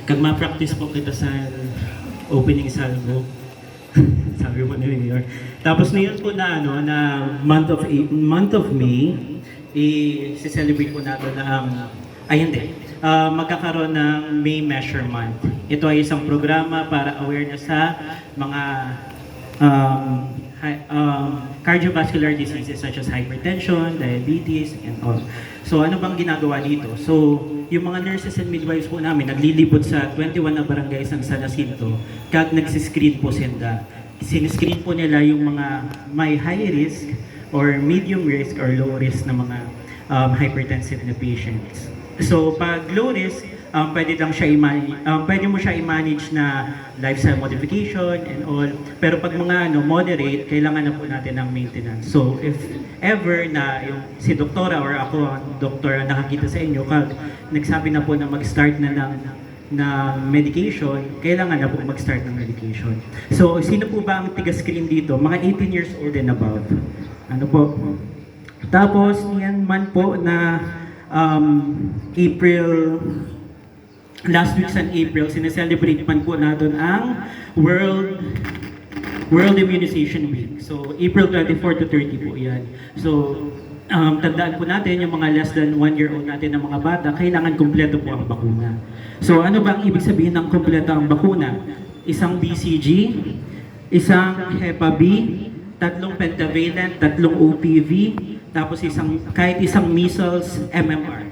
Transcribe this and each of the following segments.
Kag ma-practice po kita sa opening salvo. Sabi mo ni Mayor. Tapos niyon po na na month of May, i-celebrate po natin ang magkakaroon ng May Measure Month. Ito ay isang programa para awareness sa mga cardiovascular diseases such as hypertension, diabetes, and all. So ano bang ginagawa dito? So yung mga nurses and midwives po namin naglilibot sa 21 na barangays ng San Jacinto kag nagsiscreen po sila. Siniscreen po nila yung mga may high risk or medium risk or low risk na mga hypertensive na patients. So pag low risk, pwede mo siya i-manage na lifestyle modification and all. Pero pag mga moderate, kailangan na po natin ng maintenance. So if ever na yung si doktora or ako ang doktor nakakita sa inyo, kag nagsabi na po na mag-start na medication, kailangan na po mag-start ng medication. So sino po ba ang tiga-screen dito? Mga 18 years old and above. Ano po? Tapos yan man po na last week sa April, sineselebrate man po natin ang World Immunization Week. So, April 24 to 30 po yan. So, tandaan po natin yung mga less than 1 year old natin ng mga bata, kailangan kumpleto po ang bakuna. So, ano ba ang ibig sabihin ng kumpleto ang bakuna? Isang BCG, isang Hepa B, 3 pentavalent, 3 OPV, tapos kahit isang measles MMR.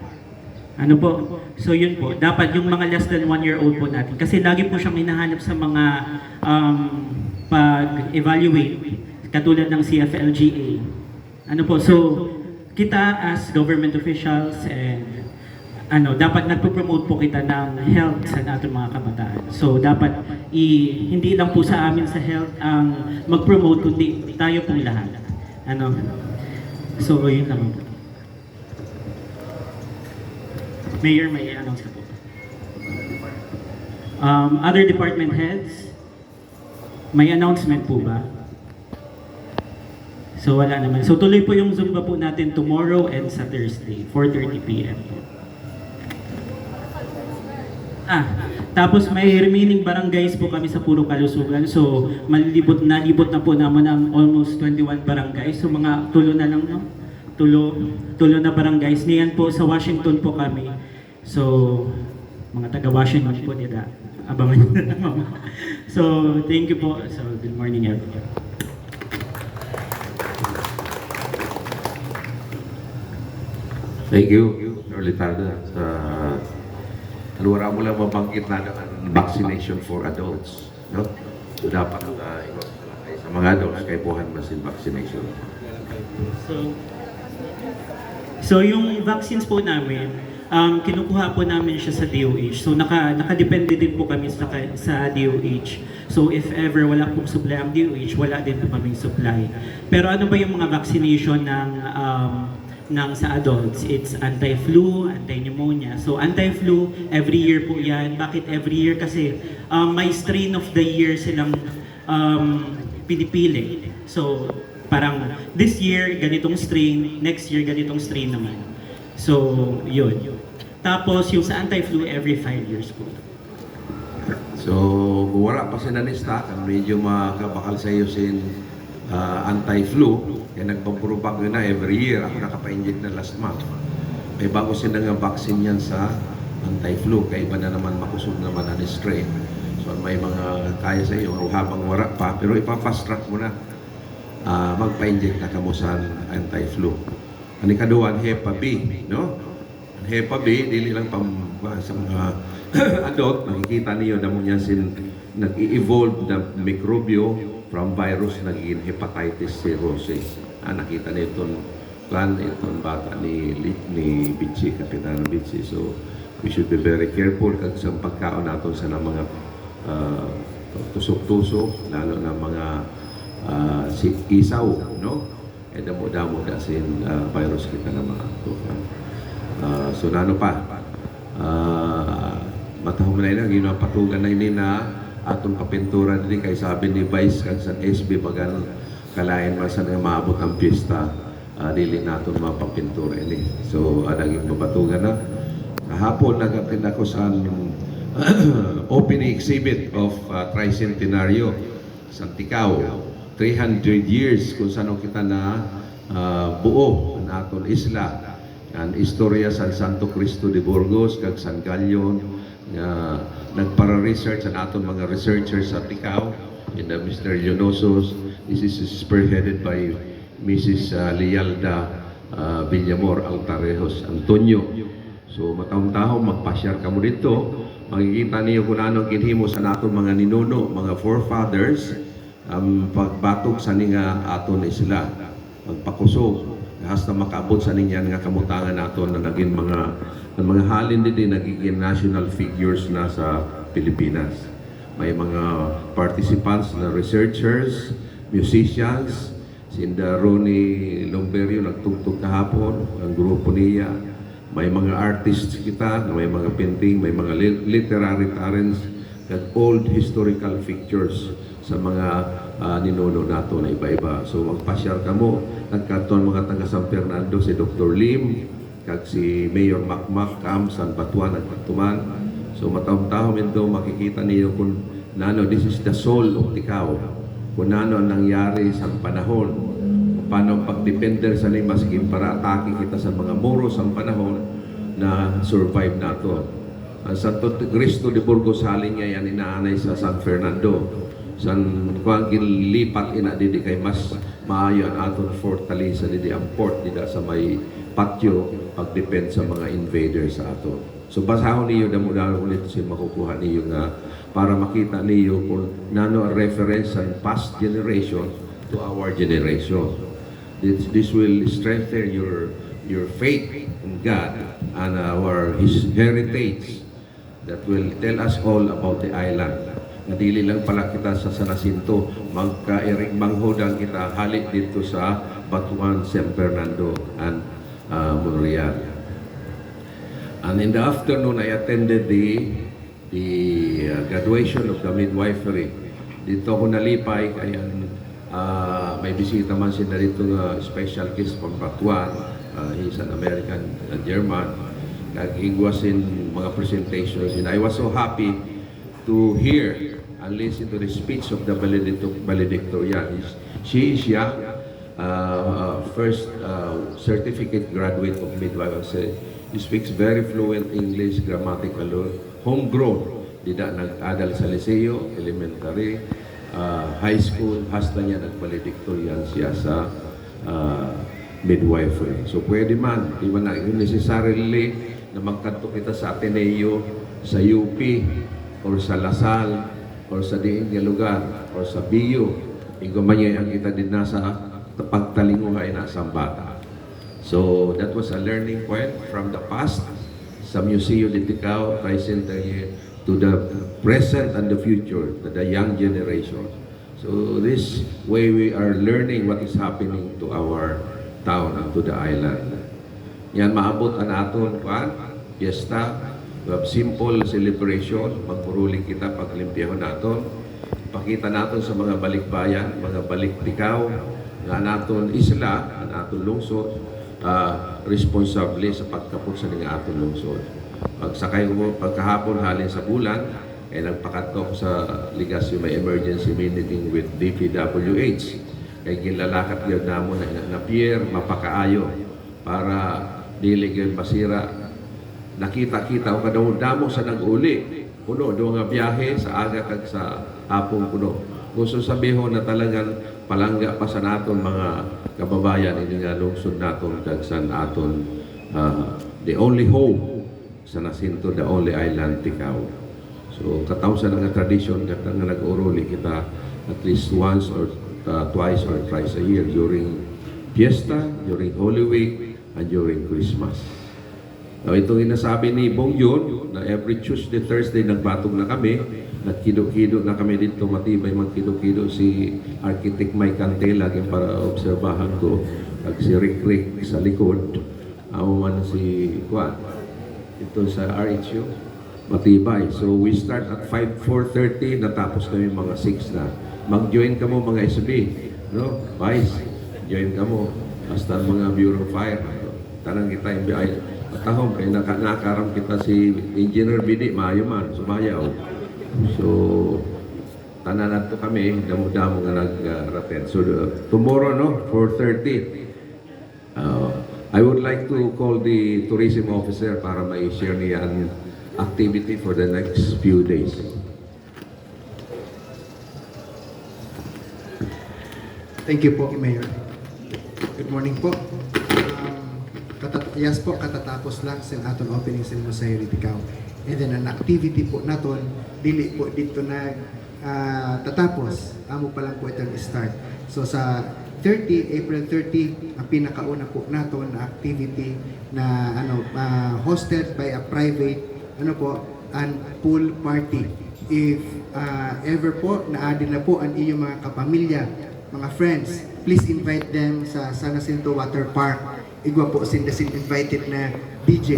Ano po? So yun po, dapat yung mga less than 1 year old po natin. Kasi lagi po siyang hinahanap sa mga pag-evaluate, katulad ng CFLGA. Ano po, so kita as government officials and dapat nagpo-promote po kita ng health sa ating mga kabataan. So dapat hindi lang po sa amin sa health ang mag-promote, kundi tayo pong lahat. So yun lang po. Mayor, may announce ka po. Other department heads, may announcement po ba? So wala naman. So tuloy po yung Zumba po natin tomorrow and sa Thursday, 4:30 p.m. Tapos may remaining barangays po kami sa puro kalusugan. So nalibot na po naman ang almost 21 barangays. So mga tulo na lang, no? Tulo na barangays. Niyan po sa Washington po kami. So, mga taga-Washington po nila, abangan nyo na naman. So, thank you po. So, good morning everyone. Thank you, Norlitada. Wala mo lang mabanggit na ang vaccination for adults. No? So, dapat sa mga adults, kay buhan masin vaccination. So, yung vaccines po namin, kinukuha po namin siya sa DOH. So nakadepende din po kami sa DOH. So if ever wala pong supply ang DOH, wala din po kaming supply. Pero ano ba yung mga vaccination ng sa adults? It's anti-flu, anti-pneumonia. So anti-flu, every year po yan. Bakit every year? Kasi may strain of the year silang pinipili. So parang this year, ganitong strain, next year, ganitong strain naman. So, yun. Tapos, yung sa anti-flu, every 5 years po. So, kung wala pa sila nista, medyo makabakal sa iyo sin anti-flu, kaya nagpapurubak na every year. Ako nakapa-inject na last month. May bago sila nga vaccine yan sa anti-flu, kaya iba na naman makusog naman ang strain. So, may mga kaya sa iyo, habang wala pa, pero ipa-fast track mo na. Magpa-inject na kamo sa anti-flu. Ang ikaduan, Hepa B, no? Ang Hepa B, dili lang sa mga adult, makikita niyo na mo niya nag-i-evolve na mikrobyo from virus naging hepatitis cirrhosis. Nakita niyo itong bata ni Bichi, Kapitan Bichi. So, we should be very careful kag sa pagkaon natin sa mga tusok-tusok, lalo na mga isaw, no? Damo-damo na sin virus kita na mga tukan. So nano pa, matahong na yun, ginapatugan na yun na atong kapintura din kay sabi ni Vice kag sa SB bagan kalain man sa nga maabot ang pista, dili naton mapapintura ini. So adaging mapatugan na. Kahapon nagatin ako sa opening exhibit of Tricentenario Santicao. 300 years kung saan kita na buo ang aton isla. Ang istorya sa Santo Cristo de Burgos, kag San Galion, nagpara-research ang aton mga researchers sa Ticao, and Mr. Leonosos. This is spearheaded by Mrs. Lialda Villamor Altarejos Antonio. So mataong-taong magpasyar ka mo dito, makikita niyo kung ano ginhimo sa naton mga ninuno, mga forefathers, pagbatok sa ninga aton isla, magpakusog, hasta makaabot sa ninyan nga kamutangan naton na naging mga halin din nagiging national figures na sa Pilipinas. May mga participants na researchers, musicians, sinda Ronnie Lomberio nagtugtog kahapon, ang grupo niya. May mga artists kita, may mga painting, may mga literary talents, kag old historical pictures sa mga ninuno nato na iba-iba. So magpasyal ka mo, nagkaton mga taga San Fernando, si Dr. Lim, kag si Mayor Macmac, San Batuan, nagpatuman. So mataong-taong ito, makikita niyo kung nano, this is the soul of Ticao. Kung nano ang nangyari sa panahon, paano pagdepender sa nima, sige para atake kita sa mga muros ang panahon na survive nato. Ang Santo Cristo de Burgos halin niya yan inaanay sa San Fernando. San kuang gilipat ina didi kay mas maayo ang aton fortaleza didi ang port dida sa may patio pagdepend sa mga invaders sa ato. So basahon niyo damo-damo ulit si makukuha niyo nga para makita niyo kung nano reference ang past generation to our generation. This will strengthen your faith in God and His heritage that will tell us all about the island. Nadili lang pala kita sa San Jacinto, magka-iring manghodang kita halik dito sa Batuan, San Fernando, and Monreal. And in the afternoon, I attended the graduation of the midwifery. Dito ako nalipay, kaya may bisita man siya dito special guest from Batuan. He's an American, German. He was in mga presentations, and I was so happy to hear and listen to the speech of the valedictorian. She is young, first certificate graduate of midwifery. He speaks very fluent English, grammatical, homegrown. Dida nag-adal sa Liceo, elementary, high school, hasta niya nag-valedictorian siya sa midwifery. So pwede man, di ba na necessarily na magkanto kita sa Ateneo, sa UP, or sa Lasal, or sa diin nga lugar, or sa BU. Igumanya ang kita din nasa pagtalinguhay na sa bata. So that was a learning point from the past sa Museo de Ticao, Tricentenario, to the present and the future, to the young generation. So this way we are learning what is happening to our town and to the island. Yan, maabot ang aton fiesta. We have simple celebration. Magpuruling kita paglimpiyahon naton. Pakita naton sa mga balikbayan, mga balikpikaw, nga naton isla, ang aton lungsod, responsable sa pagkapot sa nga aton lungsod. Pagsakay ko pagkahapon halin sa bulan, ay nagpakatok sa Ligasyo may emergency meeting with DPWH. Kaya ginlalakat yun namo na Pierre mapakaayo para dili gyud masira. Nakita-kita o kadamo sa nag-uli. Puno do nga biyahe sa aga kag sa hapon puno. Gusto sabihin na talagang palangga pa sa naton mga kababayan ini nga lungsod naton kag sa naton the only home sa Jacinto, the only island, Ticao. So katawsan nga tradition kat nga nag-uruli kita at least once or twice or thrice a year during fiesta, during Holy Week, and during Christmas. Now, itong inasabi ni Bong Yun, na every Tuesday, Thursday, nagbatog na kami, nagkido-kido na kami dito, matibay magkido-kido si Architect Mike Cantela, para obserbahan ko, at si Rick sa likod, man si Juan, ito sa RHU, matibay. So, we start at 4:30, natapos kami mga 6 na. Mag-join ka mo mga SB, no? Vice, join ka mo. Basta mga Bureau of Fire. Tanang kita yung Tahong kay nakaram kita si Engineer Bidi maayo man sumayaw. So tanan nato kami damo-damo nga nag-attend. So tomorrow no 4:30. I would like to call the tourism officer para may share niya ang activity for the next few days. Thank you po, Mayor. Good morning po. Yes po, katatapos lang sa aton opening ceremony sa Heriticaw. And then ang activity po naton, dili po dito na tatapos. Amo pa lang po itong start. So sa April 30, ang pinakauna po naton na activity na hosted by a private and pool party. If ever po naadi na po ang inyong mga kapamilya, mga friends, please invite them sa San Jacinto Water Park. Igwa po sindasin invited na DJ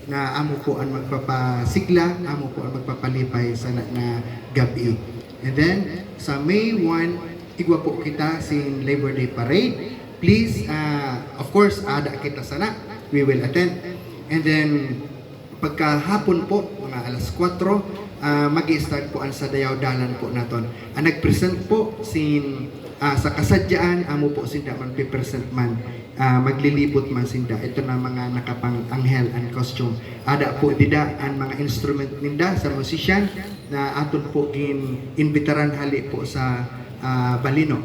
na amo po ang magpapasigla, amo po ang magpapalipay sa na gabi. And then sa May 1, igwa po kita sin Labor Day Parade. Please, of course, ada kita sana. We will attend. And then pagkahapon po, mga alas 4, mag-i-start po ang Sadayaw Dalan po naton. Ang nag-present po sin sa kasadyaan, amo po sinda man present man, maglilibot man sinda. Ito na mga nakapang anghel and costume. Ada po dida ang mga instrument ninda sa musician na aton po imbitaran hali po sa Balino.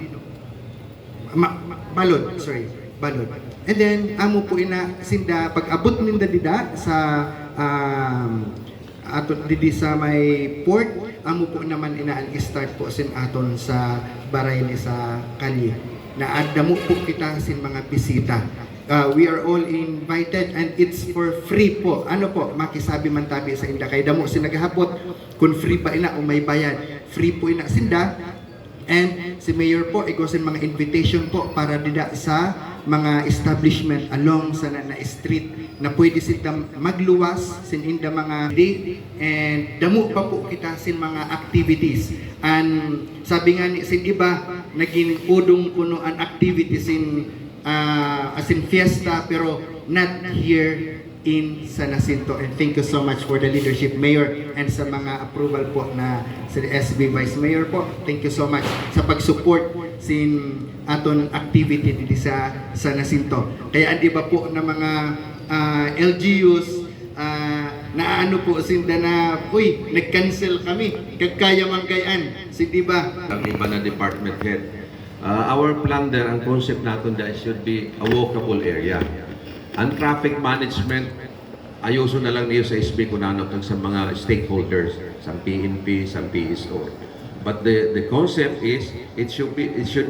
Balod, sorry, Balod. And then, amo po ina sinda, pag-abot ninda dida sa aton didi sa may port, amo po naman inaan-start po sin aton sa Barayli sa Kali na adamo po kita sin mga bisita. We are all invited and it's for free po. Ano po, makisabi man tabi sa inda kay damo sin naghapot kung free pa ina o may bayad. Free po ina sinda. And si Mayor po igosin mga invitation po para dida sa mga establishment along sa na street na pwede sila magluwas sin inda mga day and damo pa po kita sin mga activities. And sabi nga ni sin iba naging udong kuno an activities as in fiesta pero not here in San Jacinto. And thank you so much for the leadership, Mayor, and sa mga approval po na sa SB Vice Mayor po. Thank you so much sa pag-support sin aton activity dito sa San Jacinto. Kaya di ba po na mga LGUs na ano po sinda na nag-cancel kami kagkaya man kayan si di ba Ang iba na department head. Our plan there, ang concept natin there should be a walkable area. Ang traffic management, ayuso na lang niyo sa SB kung ano sa mga stakeholders, sa PNP, sa PSO. But the concept is, it should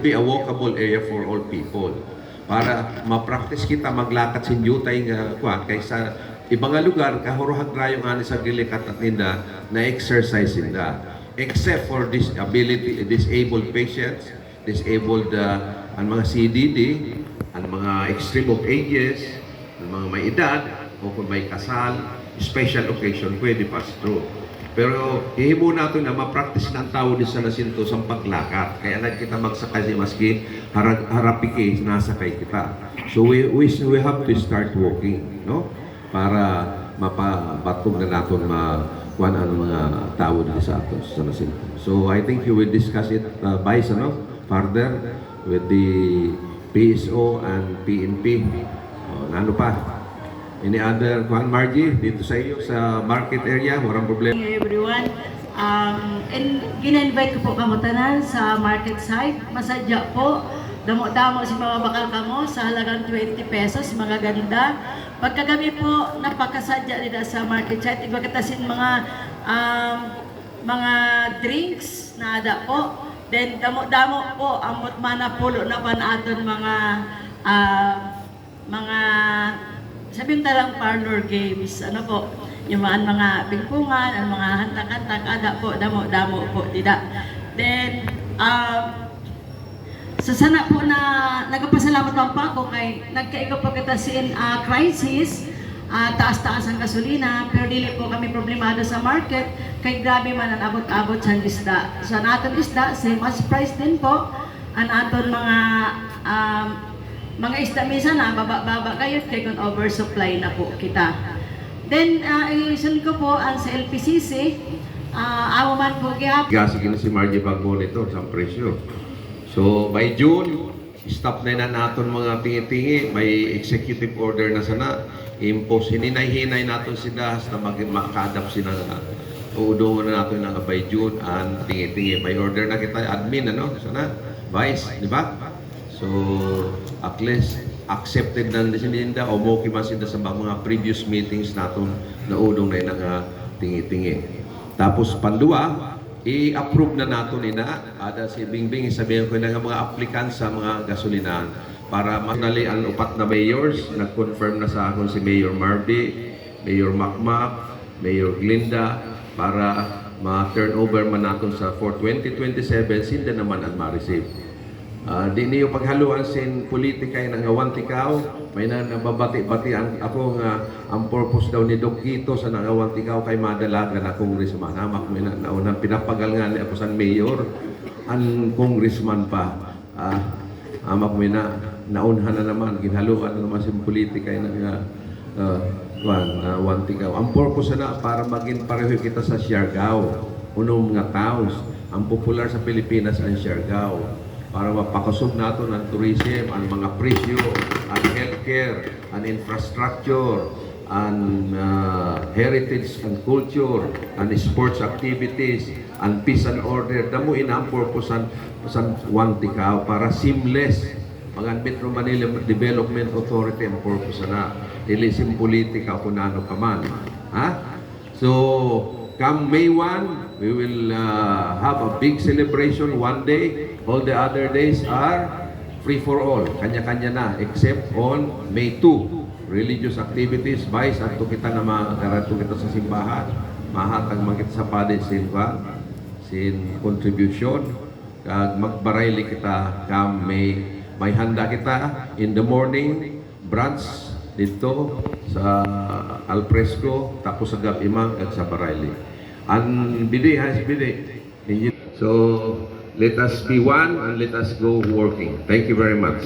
be a walkable area for all people. Para ma-practice kita maglakad sin jutay nga kaysa ibang lugar, kahuruhag rayo nga ni sa gilikat at ninda na exercise ninda. Except for disabled patients, disabled ang mga CDD, ang mga extreme of ages, ang mga may edad, o kung may kasal, special occasion, pwede pass through. Pero hihimo natin na ma-practice ng tao din sa Jacinto sa paglakad. Kaya lang kita magsakay maski harapiki, nasakay kita. So we have to start walking, no? Para mapabatong na natin makuhan ang mga tao din sa atos sa Jacinto. So I think you will discuss it further with the PSO and PNP. Ano pa? Any other, Juan Margie, dito sa iyo, sa market area, walang problema. Hey everyone, and gina-invite ko po kamo tanan sa market side. Masadya po, damo-damo si mga bakal kamo sa halagang 20 pesos, mga ganda. Pagkagabi po, napakasadya nila sa market side. Iba katasin mga drinks na ada po. Then damo-damo po, amot mana pulo na panadon mga sabihin talang parlor games, ano po, yung mga pingpungan, ang mga hantak-hantak, ada po, damo-damo po, tidak. Then, sa sana po na nagpasalamat lang po ako kay nagkaigo pa kita sin crisis, taas-taas ang gasolina, pero dili po kami problemado sa market, kay grabe man ang abot-abot sa isda. Sa natin isda, same as price din po, ang aton mga mga isda minsan na baba kayo kay kung oversupply na po kita. Then isun ko po ang sa LPCC, amo man po gihap. Gasi kina si Margie pag-monitor sa presyo. So by June, stop na naton mga tingi-tingi, may executive order na sana, impose, hininay-hinay naton sila hasta maka-adapt sila na uudungan na natin na by June ang tingi-tingi. May order na kita, admin, ano, sana, vice, di ba? So, at least, accepted na sininda o moki man sila sa mga previous meetings natin na udong na yung tingi-tingi. Tapos, pandua, i-approve na natin ada si Bingbing, sabihin ko na mga applicants sa mga gasolinahan para manali ang upat na mayors, nag-confirm na sa akin si Mayor Marby, Mayor Macmac, Mayor Glinda, para ma-turnover man natin sa for 2027, sinda naman ang ma-receive. Di niyo paghaluan sin politika ng awan tikaw, may nababati-bati ako nga ang purpose daw ni Doc Quito sa nangawan tikaw kay madalaga na congressman. Hamak may naunang pinapagal nga ni ako sa mayor, ang congressman pa. Hamak may naunhan na naman, ginhaluan na naman sin politika ng awan tikaw. Ang purpose na para maging pareho kita sa Siargao, unong mga taos. Ang popular sa Pilipinas ang Siargao. Para mapakasog natin ang tourism, ang mga presyo, ang healthcare, ang infrastructure, ang heritage and culture, ang sports activities, ang peace and order. Damuin ang purpose sa One Tikaw para seamless. Mga Metro Manila Development Authority ang purpose na. Ilisim politika kung ano pa man. Ha? So, come May 1, we will have a big celebration one day. All the other days are free for all. Kanya-kanya na, except on May 2. Religious activities, vice, at kita na magkarato kita sa simbahan. Mahatag magkita sa padit sin contribution. Magbarayli kita come may handa kita in the morning, brunch dito sa alfresco, tapos sa gab-imang at sa barayli. And bidi has bidi. So let us be one and let us go working. Thank you very much.